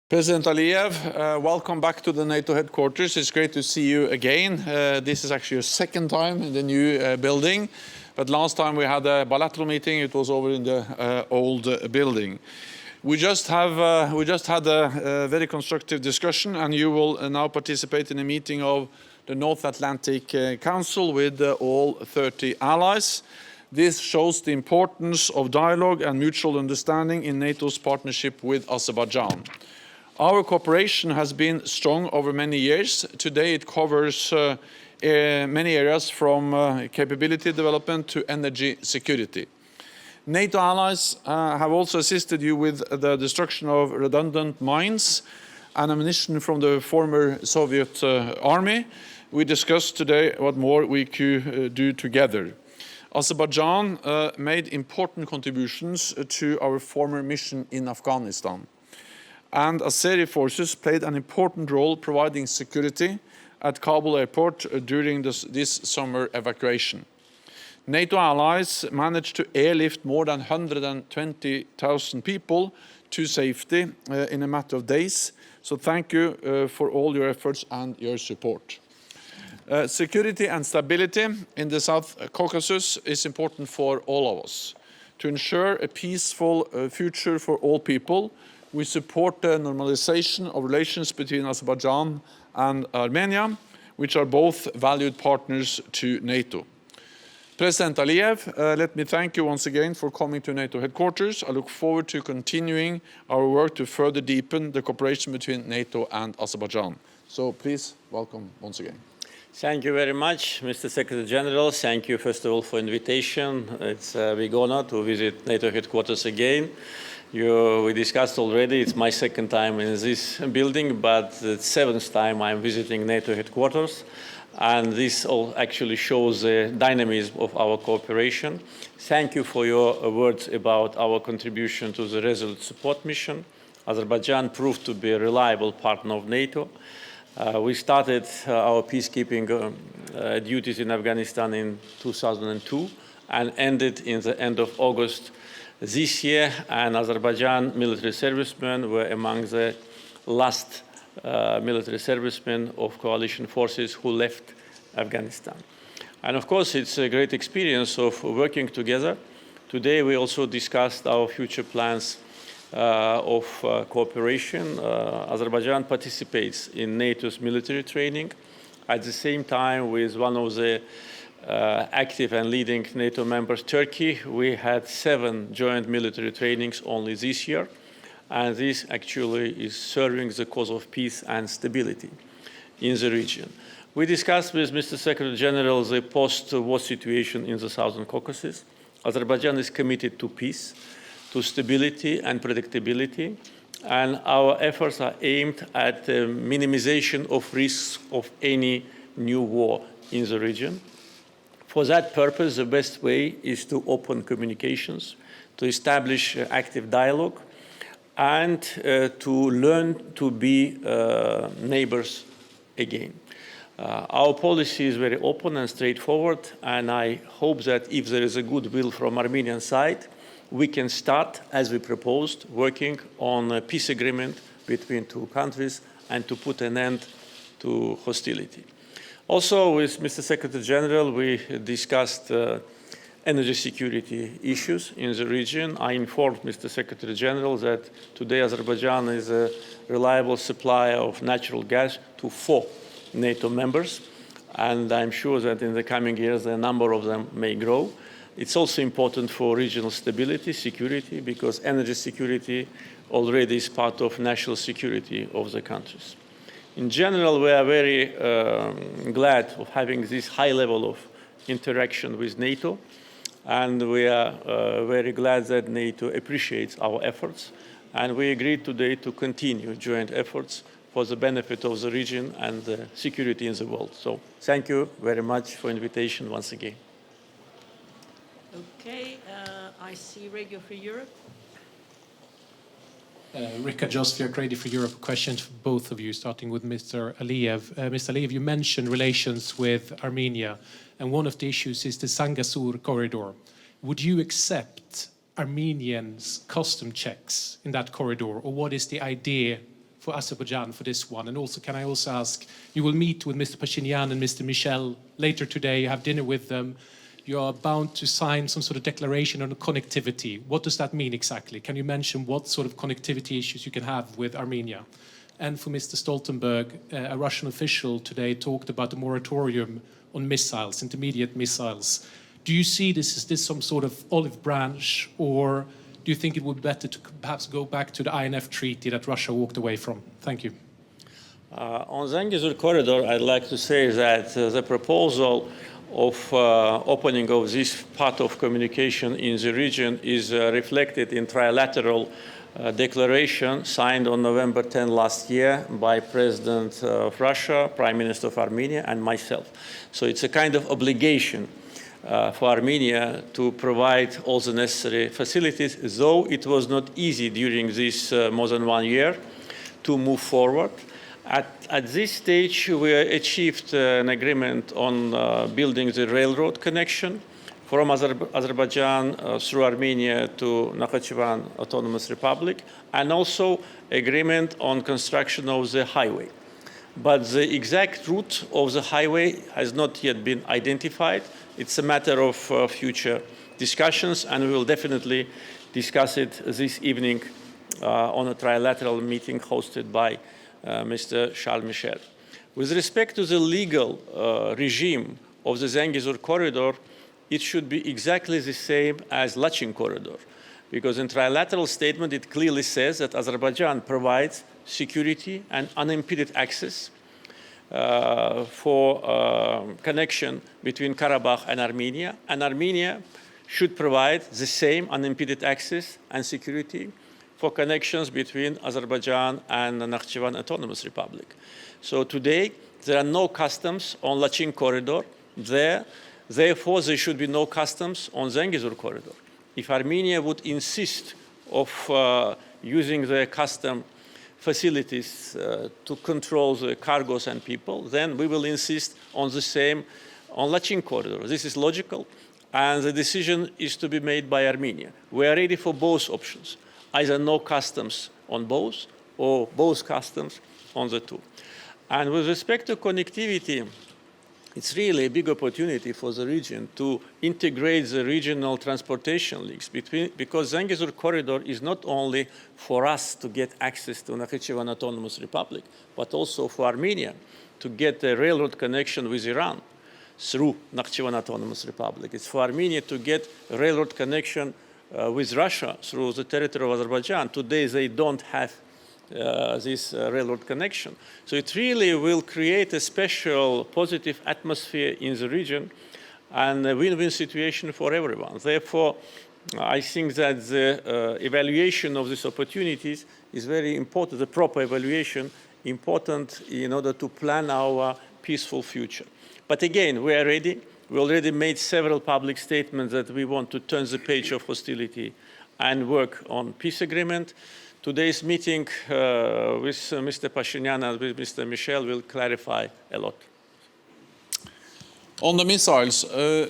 President Aliyev, welcome back to the NATO headquarters. It's great to see you again. This is actually your second time in the new building, but last time we had a bilateral meeting, it was over in the old building. We just had a very constructive discussion, and you will now participate in a meeting of the North Atlantic Council with all 30 allies. This shows the importance of dialogue and mutual understanding in NATO's partnership with Azerbaijan. Our cooperation has been strong over many years. Today it covers many areas from capability development to energy security. NATO allies have also assisted you with the destruction of redundant mines and ammunition from the former Soviet army. We discussed today what more we could do together. Azerbaijan made important contributions to our former mission in Afghanistan. And Azeri forces played an important role providing security at Kabul airport during this summer evacuation. NATO allies managed to airlift more than 120,000 people to safety in a matter of days. So thank you for all your efforts and your support. Security and stability in the South Caucasus is important for all of us. To ensure a peaceful future for all people, we support the normalization of relations between Azerbaijan and Armenia, which are both valued partners to NATO. President Aliyev, let me thank you once again for coming to NATO headquarters. I look forward to continuing our work to further deepen the cooperation between NATO and Azerbaijan. So please, welcome once again. Thank you very much, Mr. Secretary General. Thank you, first of all, for invitation. It's a big honor to visit NATO headquarters again. We discussed already, it's my second time in this building, but the seventh time I'm visiting NATO headquarters. And this all actually shows the dynamism of our cooperation. Thank you for your words about our contribution to the Resolute Support Mission. Azerbaijan proved to be a reliable partner of NATO. We started our peacekeeping duties in Afghanistan in 2002 and ended in the end of August this year, and Azerbaijan military servicemen were among the last military servicemen of coalition forces who left Afghanistan. And of course, it's a great experience of working together. Today, we also discussed our future plans of cooperation. Azerbaijan participates in NATO's military training. At the same time, with one of the active and leading NATO members, Turkey, we had 7 joint military trainings only this year. And this actually is serving the cause of peace and stability in the region. We discussed with Mr. Secretary General the post-war situation in the Southern Caucasus. Azerbaijan is committed to peace, to stability and predictability, and our efforts are aimed at the minimization of risks of any new war in the region. For that purpose, the best way is to open communications, to establish active dialogue, and to learn to be neighbors again. Our policy is very open and straightforward, and I hope that if there is a goodwill from Armenian side, we can start, as we proposed, working on a peace agreement between two countries and to put an end to hostility. Also, with Mr. Secretary General, we discussed energy security issues in the region. I informed Mr. Secretary General that today Azerbaijan is a reliable supplier of natural gas to 4 NATO members, and I'm sure that in the coming years the number of them may grow. It's also important for regional stability, security, because energy security already is part of national security of the countries. In general, we are very glad of having this high level of interaction with NATO, and we are very glad that NATO appreciates our efforts, and we agreed today to continue joint efforts for the benefit of the region and the security in the world. So thank you very much for invitation once again. Okay, I see Radio Free Europe. Rika Josvia, Radio Free Europe. Questions for both of you, starting with Mr. Aliyev. Mr. Aliyev, you mentioned relations with Armenia, and one of the issues is the Sangasur corridor. Would you accept Armenians' custom checks in that corridor, or what is the idea for Azerbaijan for this one? And also, can I also ask, you will meet with Mr. Pashinyan and Mr. Michel later today, you have dinner with them. You are bound to sign some sort of declaration on connectivity. What does that mean exactly? Can you mention what sort of connectivity issues you can have with Armenia? And for Mr. Stoltenberg, a Russian official today talked about a moratorium on missiles, intermediate missiles. Do you see this, is this some sort of olive branch, or do you think it would be better to perhaps go back to the INF Treaty that Russia walked away from? Thank you. On the Zangezur corridor, I'd like to say that the proposal of opening of this part of communication in the region is reflected in trilateral declaration signed on November 10 last year by President of Russia, Prime Minister of Armenia, and myself. So it's a kind of obligation for Armenia to provide all the necessary facilities, though it was not easy during this more than 1 year to move forward. At this stage, we achieved an agreement on building the railroad connection from Azerbaijan through Armenia to Nakhichevan Autonomous Republic, and also agreement on construction of the highway. But the exact route of the highway has not yet been identified. It's a matter of future discussions, and we will definitely discuss it this evening on a trilateral meeting hosted by Mr. Charles Michel. With respect to the legal regime of the Zangezur corridor, it should be exactly the same as Lachin corridor, because in trilateral statement it clearly says that Azerbaijan provides security and unimpeded access for connection between Karabakh and Armenia should provide the same unimpeded access and security for connections between Azerbaijan and the Nakhichevan Autonomous Republic. So today, there are no customs on Lachin corridor there. Therefore, there should be no customs on Zangezur corridor. If Armenia would insist of using the custom facilities to control the cargoes and people, then we will insist on the same on Lachin corridor. This is logical, and the decision is to be made by Armenia. We are ready for both options. Either no customs on both, or both customs on the two. And with respect to connectivity, it's really a big opportunity for the region to integrate the regional transportation links because Zangezur corridor is not only for us to get access to Nakhichevan Autonomous Republic, but also for Armenia to get a railroad connection with Iran through Nakhichevan Autonomous Republic. It's for Armenia to get a railroad connection with Russia through the territory of Azerbaijan. Today, they don't have this railroad connection. So it really will create a special positive atmosphere in the region and a win-win situation for everyone. Therefore, I think that the evaluation of these opportunities is very important, the proper evaluation, important in order to plan our peaceful future. But again, we are ready. We already made several public statements that we want to turn the page of hostility and work on peace agreement. Today's meeting with Mr. Pashinyan and with Mr. Michel will clarify a lot. On the missiles,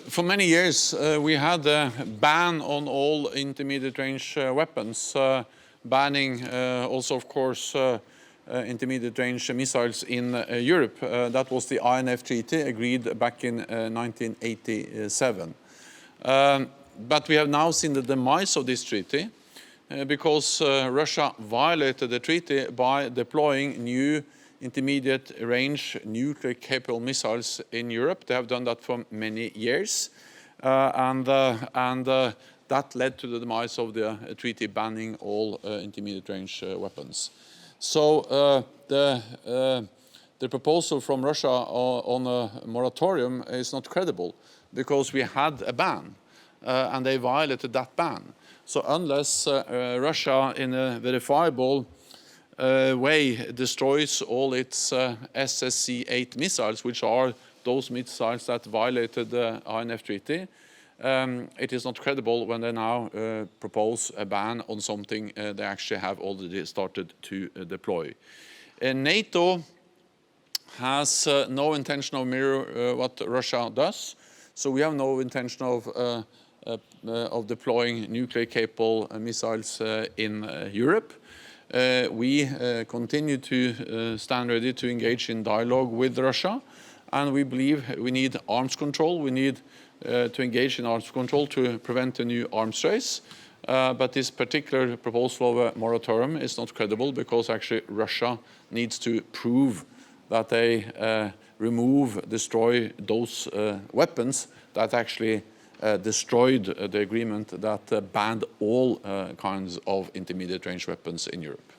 for many years we had a ban on all intermediate range weapons, banning also, of course, intermediate range missiles in Europe. That was the INF Treaty agreed back in 1987. But we have now seen the demise of this treaty because Russia violated the treaty by deploying new intermediate range nuclear capable missiles in Europe. They have done that for many years. And that led to the demise of the treaty banning all intermediate range weapons. So the proposal from Russia on a moratorium is not credible because we had a ban and they violated that ban. So unless Russia in a verifiable way destroys all its SSC-8 missiles, which are those missiles that violated the INF Treaty, it is not credible when they now propose a ban on something they actually have already started to deploy. NATO has no intention of mirror what Russia does, so we have no intention of deploying nuclear-capable missiles in Europe. we continue to stand ready to engage in dialogue with Russia, and we believe we need arms control. We need to engage in arms control to prevent a new arms race. But this particular proposal of a moratorium is not credible because actually Russia needs to prove that they destroy those weapons that actually destroyed the agreement that banned all kinds of intermediate range weapons in Europe.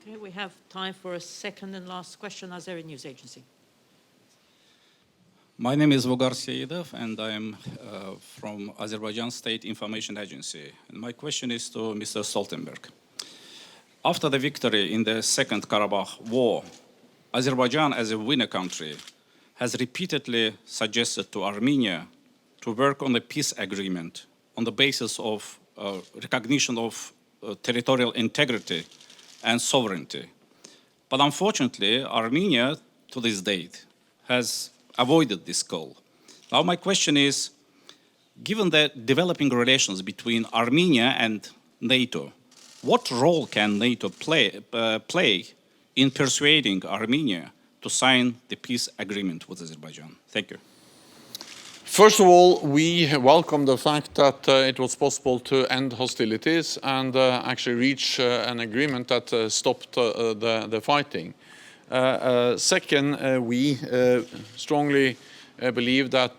Okay, we have time for a second and last question. Azeri News Agency. My name is Vogar Seyidov, and I am from Azerbaijan State Information Agency. And my question is to Mr. Stoltenberg. After the victory in the Second Karabakh War, Azerbaijan, as a winner country, has repeatedly suggested to Armenia to work on a peace agreement on the basis of recognition of territorial integrity and sovereignty. But unfortunately, Armenia, to this date, has avoided this goal. Now my question is, given the developing relations between Armenia and NATO, what role can NATO play in persuading Armenia to sign the peace agreement with Azerbaijan? Thank you. First of all, we welcome the fact that it was possible to end hostilities and actually reach an agreement that stopped the fighting. Second, we strongly believe that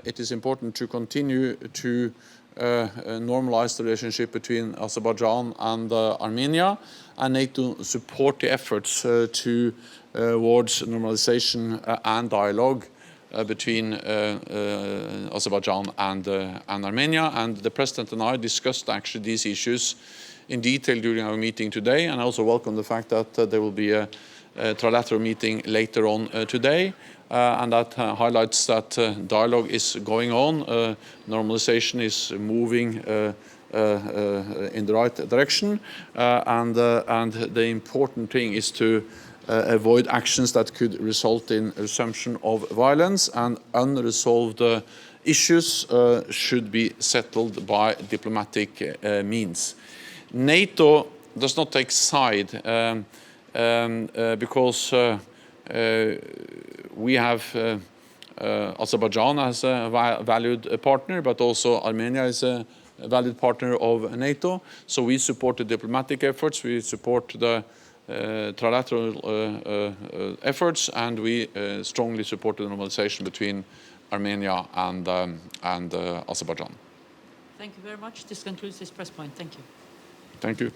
it is important to continue to normalize the relationship between Azerbaijan and Armenia, and NATO support the efforts towards normalization and dialogue between Azerbaijan and Armenia. And the President and I discussed actually these issues in detail during our meeting today, and I also welcome the fact that there will be a trilateral meeting later on today, and that highlights that dialogue is going on, normalization is moving in the right direction, and the important thing is to avoid actions that could result in resumption of violence, and unresolved issues should be settled by diplomatic means. NATO does not take side because we have Azerbaijan as a valued partner, but also Armenia is a valued partner of NATO. So we support the diplomatic efforts, we support the trilateral efforts, and we strongly support the normalization between Armenia and Azerbaijan. Thank you very much. This concludes this press point. Thank you. Thank you.